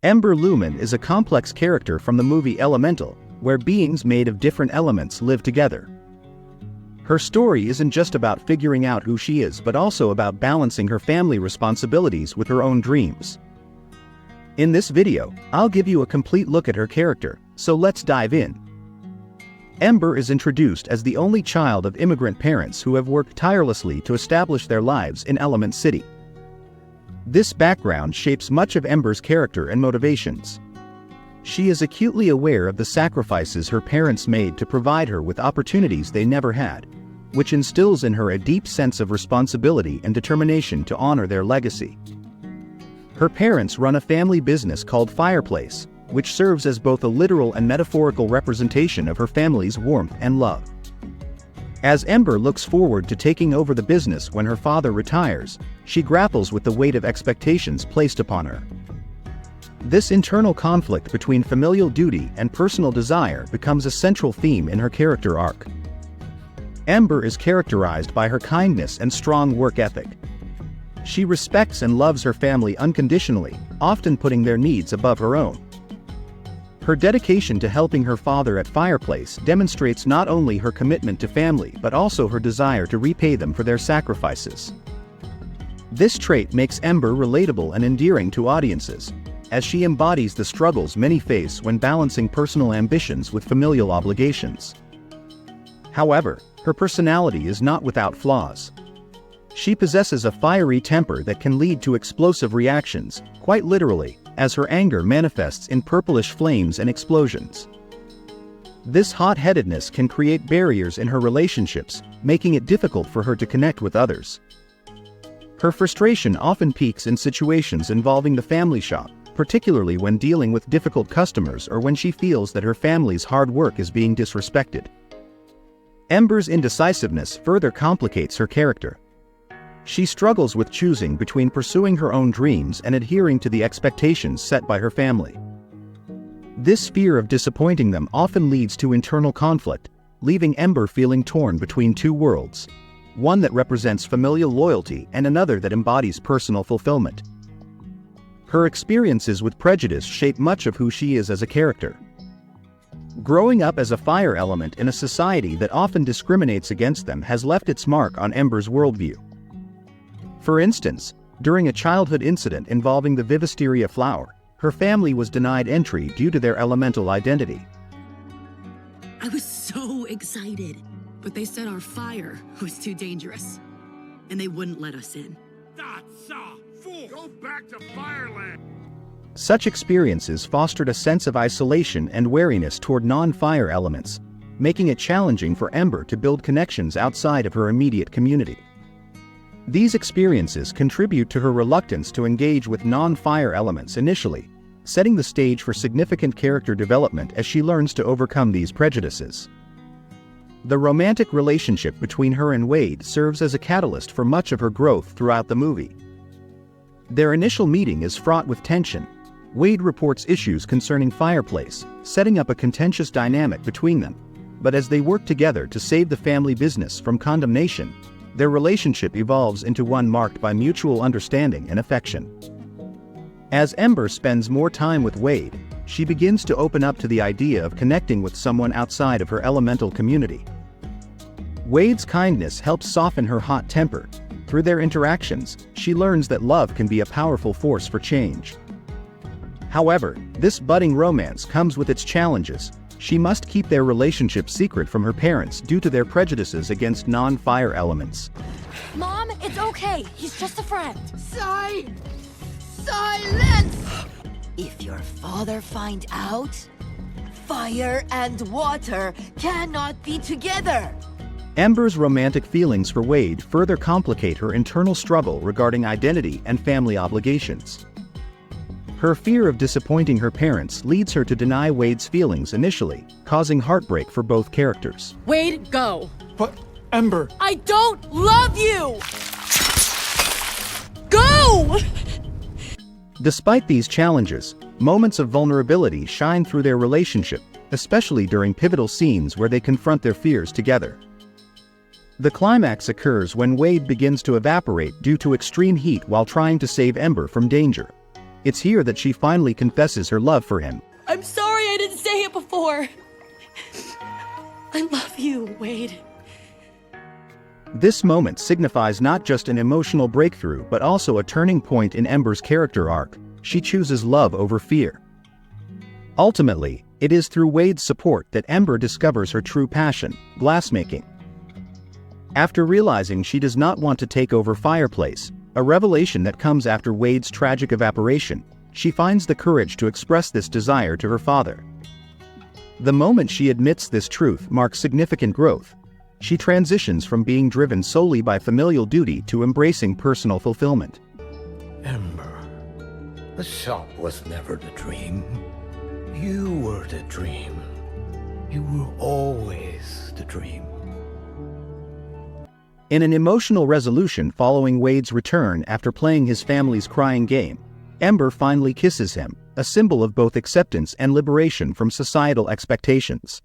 Ember Lumen is a complex character from the movie Elemental, where beings made of different elements live together. Her story isn't just about figuring out who she is but also about balancing her family responsibilities with her own dreams. In this video, I'll give you a complete look at her character, so let's dive in. Ember is introduced as the only child of immigrant parents who have worked tirelessly to establish their lives in Element City. This background shapes much of Ember's character and motivations. She is acutely aware of the sacrifices her parents made to provide her with opportunities they never had, which instills in her a deep sense of responsibility and determination to honor their legacy. Her parents run a family business called Fireplace, which serves as both a literal and metaphorical representation of her family's warmth and love. As Ember looks forward to taking over the business when her father retires, she grapples with the weight of expectations placed upon her. This internal conflict between familial duty and personal desire becomes a central theme in her character arc. Ember is characterized by her kindness and strong work ethic. She respects and loves her family unconditionally, often putting their needs above her own. Her dedication to helping her father at Fireplace demonstrates not only her commitment to family but also her desire to repay them for their sacrifices. This trait makes Ember relatable and endearing to audiences, as she embodies the struggles many face when balancing personal ambitions with familial obligations. However, her personality is not without flaws. She possesses a fiery temper that can lead to explosive reactions, quite literally, as her anger manifests in purplish flames and explosions. This hot-headedness can create barriers in her relationships, making it difficult for her to connect with others. Her frustration often peaks in situations involving the family shop, particularly when dealing with difficult customers or when she feels that her family's hard work is being disrespected. Ember's indecisiveness further complicates her character. She struggles with choosing between pursuing her own dreams and adhering to the expectations set by her family. This fear of disappointing them often leads to internal conflict, leaving Ember feeling torn between two worlds, one that represents familial loyalty and another that embodies personal fulfillment. Her experiences with prejudice shape much of who she is as a character. Growing up as a fire element in a society that often discriminates against them has left its mark on Ember's worldview. For instance, during a childhood incident involving the Vivisteria flower, her family was denied entry due to their elemental identity. I was so excited, but they said our fire was too dangerous, and they wouldn't let us in. That's a fool! Go back to Fireland! Such experiences fostered a sense of isolation and wariness toward non-fire elements, making it challenging for Ember to build connections outside of her immediate community. These experiences contribute to her reluctance to engage with non-fire elements initially, setting the stage for significant character development as she learns to overcome these prejudices. The romantic relationship between her and Wade serves as a catalyst for much of her growth throughout the movie. Their initial meeting is fraught with tension. Wade reports issues concerning Fireplace, setting up a contentious dynamic between them, but as they work together to save the family business from condemnation, their relationship evolves into one marked by mutual understanding and affection. As Ember spends more time with Wade, she begins to open up to the idea of connecting with someone outside of her elemental community. Wade's kindness helps soften her hot temper. Through their interactions, she learns that love can be a powerful force for change. However, this budding romance comes with its challenges. She must keep their relationship secret from her parents due to their prejudices against non-fire elements. Mom, it's okay. He's just a friend. Silence! If your father finds out, fire and water cannot be together. Ember's romantic feelings for Wade further complicate her internal struggle regarding identity and family obligations. Her fear of disappointing her parents leads her to deny Wade's feelings initially, causing heartbreak for both characters. Wade, go! But, Ember... I don't love you! Go! Despite these challenges, moments of vulnerability shine through their relationship, especially during pivotal scenes where they confront their fears together. The climax occurs when Wade begins to evaporate due to extreme heat while trying to save Ember from danger. It's here that she finally confesses her love for him. I'm sorry I didn't say it before. I love you, Wade. This moment signifies not just an emotional breakthrough but also a turning point in Ember's character arc. She chooses love over fear. Ultimately, it is through Wade's support that Ember discovers her true passion, glassmaking. After realizing she does not want to take over Fireplace, a revelation that comes after Wade's tragic evaporation, she finds the courage to express this desire to her father. The moment she admits this truth marks significant growth. She transitions from being driven solely by familial duty to embracing personal fulfillment. Ember, the shop was never the dream. You were the dream. You were always the dream. In an emotional resolution following Wade's return after playing his family's crying game, Ember finally kisses him, a symbol of both acceptance and liberation from societal expectations.